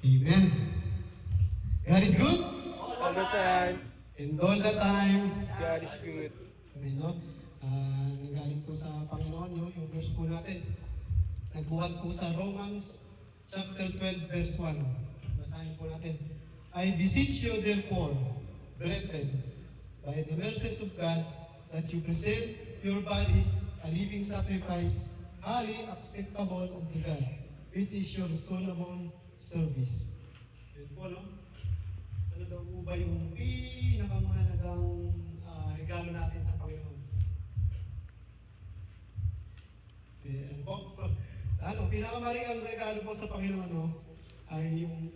Amen. God is good. All the time, And all the time. God is good. Amen, no? Nanggaling po sa Panginoon, no? Yung verse po natin. Nagbuhat po sa Romans chapter 12, verse 1. Basahin po natin. I beseech you therefore, brethren, by the mercies of God, that you present your bodies a living sacrifice, holy, acceptable unto God, which is your reasonable service. Yun po, no? Ano daw po ba yung pinakamahalagang regalo natin sa Panginoon? Ano po? Pinakamahalagang regalo po sa Panginoon, no? Ay yung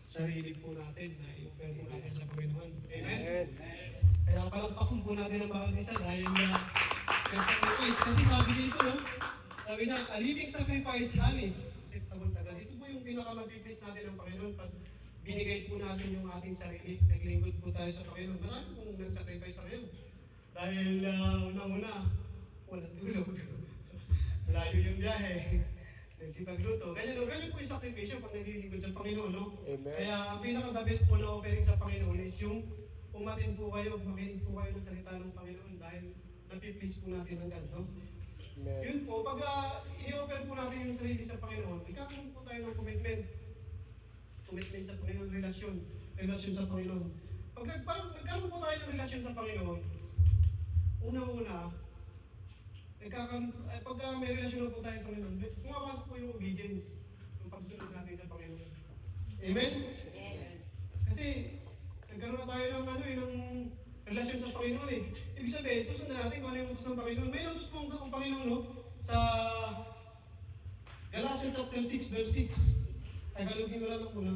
sarili po natin na i-offer po natin sa Panginoon. Amen? Kaya palagpakan po natin ang bawat isa dahil nag-sacrifice. Kasi sabi dito, no? Sabi na, a living sacrifice, holy, acceptable tagal. Ito po yung pinakamabiblis natin ng Panginoon pag binigay po natin yung ating sarili. Naglingkod po tayo sa Panginoon. Marami pong nag-sacrifice sa ngayon. Dahil una-una, walang tulog. Malayo yung biyahe. Nagsipagluto. Ganyan po yung sakripisyo pag naglilingkod sa Panginoon, no? Amen. Kaya ang pinaka-the best po na offering sa Panginoon is yung umatin po kayo, makinig po kayo ng salita ng Panginoon dahil napiplease po natin ang God, no? Amen. Yun po, pag i-offer po natin yung sarili sa Panginoon, ikakaroon po tayo ng commitment. Commitment sa Panginoon, relasyon sa Panginoon. Pag nagkaroon po tayo ng relasyon sa Panginoon, una-una, pagka may relasyon na po tayo sa Panginoon, pumapasok po yung obedience, yung pagsunod natin sa Panginoon. Amen? Kasi, nagkaroon na tayo ng relasyon sa Panginoon eh. Ibig sabihin, susunod natin kung ano yung utos ng Panginoon. May utos po ang Panginoon, no? Sa Galatians chapter 6, verse 6. Tagalogin ko lang muna.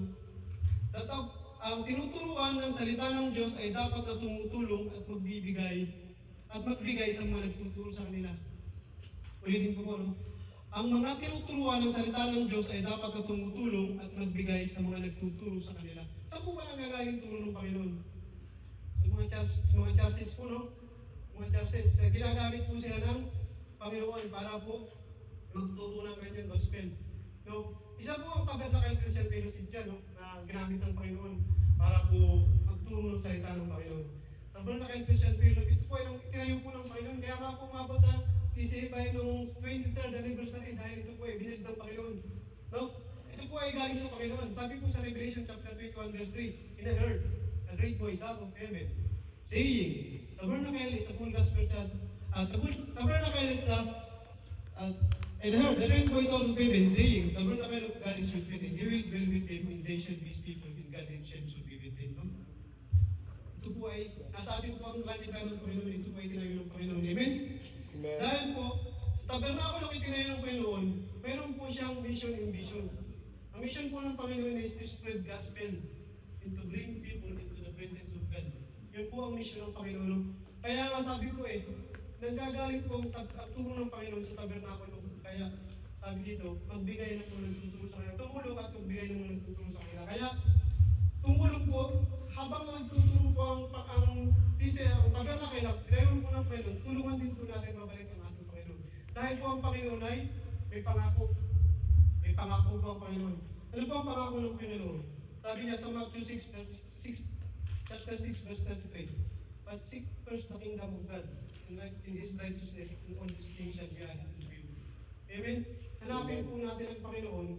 Ang tinuturuan ng salita ng Diyos ay dapat na tumutulong at magbigay sa mga nagtuturo sa kanila. Ulitin ko po, no? Ang mga tinuturuan ng salita ng Diyos ay dapat na tumutulong at magbigay sa mga nagtuturo sa kanila. Saan po ba nanggagaling turo ng Panginoon? Sa mga churches po, no? Mga churches, ginagamit po sila ng Panginoon para po magturo ng kanyang gospel. No? Isa po ang Tabernacle Christian Fellowship dyan, no? Na ginamit ng Panginoon para po magturo ng salita ng Panginoon. Tabernacle Christian Fellowship, ito po ay tinayo po ng Panginoon. Kaya nga po umabot na TCFI noong 23rd anniversary dahil ito po ay binili ng Panginoon. No? Ito po ay galing sa Panginoon. Sabi po sa Revelation chapter 21 verse 3, in a heard, a great voice out of heaven, saying, Tabernacle is a full gospel church. Tabernacle is and I heard the great voice out of heaven saying, Tabernacle of God is with them, He will dwell with them, and they shall be His people, and God Himself shall be with them. No? Ito po ay, nasa atin po ang laliban ng Panginoon, ito po ay tinayo ng Panginoon. Amen? Amen. Dahil po, sa tabernacle ng itinayo ng Panginoon, mayroon po siyang mission and vision. Ang mission po ng Panginoon is to spread gospel and to bring people into the presence of God. Yun po ang mission ng Panginoon. Kaya nga sabi ko nanggagaling po ang turo ng Panginoon sa tabernacle. Kaya sabi dito, magbigay ng mga nagtuturo sa kanila. Tumulong at magbigay ng mga nagtuturo sa kanila. Kaya tumulong po, habang nagtuturo po ang tabernacle, tinayon po ng Panginoon, tulungan din po natin mabalik ang ating Panginoon. Dahil po ang Panginoon ay may pangako. May pangako po ang Panginoon. Ano po ang pangako ng Panginoon? Sabi niya sa Matthew chapter 6, verse 33. But seek first the kingdom of God in His righteousness, and all these things shall be added unto you. Amen? Hanapin po natin ang Panginoon.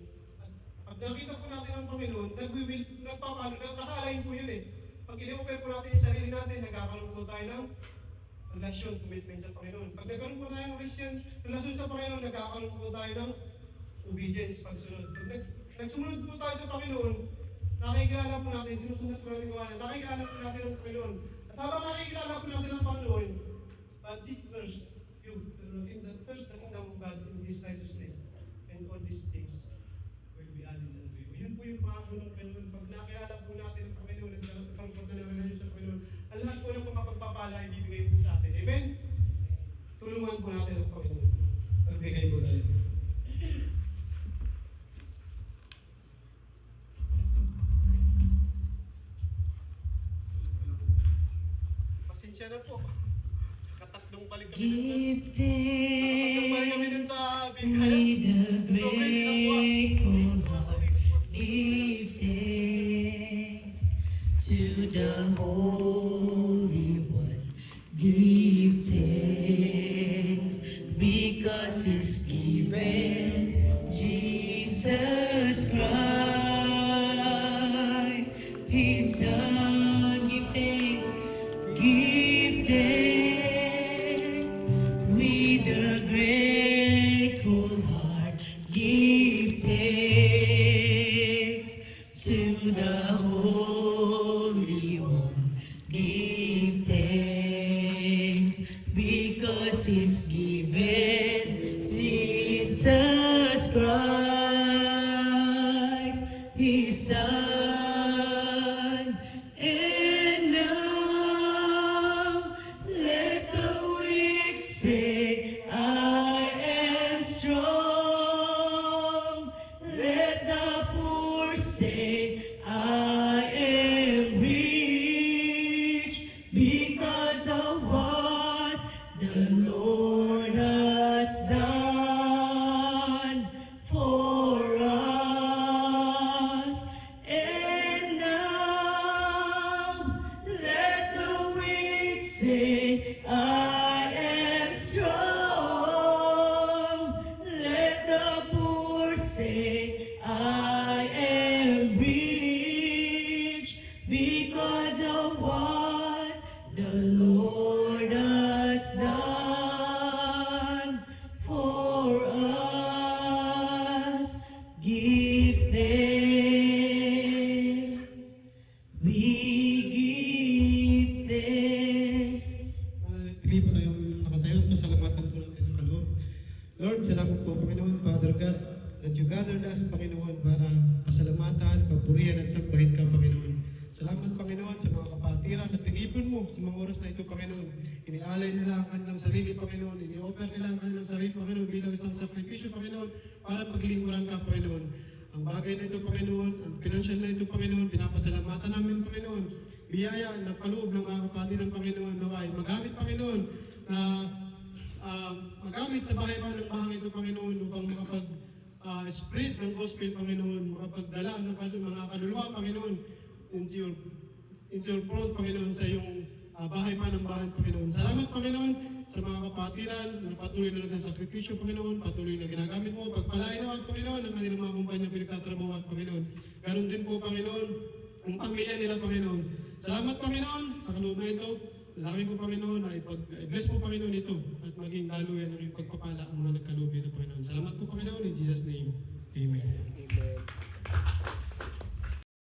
At pag nakita po natin ang Panginoon, naka-align po yun eh. Pag in-offer po natin yung sarili natin, nagkakaroon po tayo ng relasyon, commitment sa Panginoon. Pag nagkaroon po tayo ng relasyon sa Panginoon, nagkakaroon po tayo ng obedience, pagsunod. Pag nagsumunod po tayo sa Panginoon, nakikilala po natin, sinusunod po natin gawain, nakikilala po natin ang Panginoon. At habang nakikilala po natin ang Panginoon, but seek first the kingdom of God in His righteousness, and all these things will be added unto you. Yun po yung pangako ng Panginoon. Pag nakilala po natin ang Panginoon, nagpagpunta ng relasyon sa Panginoon, ang lahat po ng mapagpapala ay bibigay po sa atin. Amen? Tulungan po natin ang Panginoon. Magbigay po tayo. Pasensya na po. Katatlong balik kami Give Katatlong balik kami dun thanks sa with Binghayan. a Sobrang tinakuha. grateful heart. the Holy One, give thanks, because He's given Jesus Christ, His Son. Give thanks, with a grateful heart. Give thanks to the Holy One. Give thanks, because He's given Jesus Christ, His Son. And now let the weak say, I am strong. Let the poor say, I am rich, because of what the Lord has done for us. And now let the weak say, I am strong. Let the poor say, I am rich, because of what the Lord has done for us. Give thanks. We give thanks. Pili po tayong nakatayo at pasalamatan po natin ang kaloob. Lord, salamat po Panginoon, Father God, that you gathered us, Panginoon, para pasalamatan, papurihan at sambahin ka, Panginoon. Salamat, Panginoon, sa mga kapatiran at tinipon mo sa mga oras na ito, Panginoon. Inialay nila ang kanilang sarili, Panginoon. Ini-offer nila ang kanilang sarili, Panginoon, bilang isang sakripisyo, Panginoon, para paglingkuran ka, Panginoon. Ang bagay na ito, Panginoon, ang financial na ito, Panginoon, pinapasalamatan namin, Panginoon. Biyaya na paloob ng mga kapatiran, Panginoon, naway magamit, Panginoon, na magamit sa bahay pa ng bahang ito, Panginoon, upang makapag-spread ng gospel, Panginoon, makapagdala ng mga kaluluwa, Panginoon, into your front, Panginoon, sa iyong bahay pa ng bahan, Panginoon. Salamat, Panginoon, sa mga kapatiran na patuloy na nagsasakripisyo, Panginoon, patuloy na ginagamit mo. Pagpalain naman, Panginoon, ang kanilang mga kumpanya pinagtatrabaho at Panginoon. Ganon din po, Panginoon, ang pamilya nila, Panginoon. Salamat, Panginoon, sa kaloob na ito. Dalangin ko, Panginoon, na ipag-bless mo, Panginoon, ito at maging daluyan ng iyong pagpapala ang mga nagkaloob ito, Panginoon. Salamat po, Panginoon, in Jesus' name. Amen.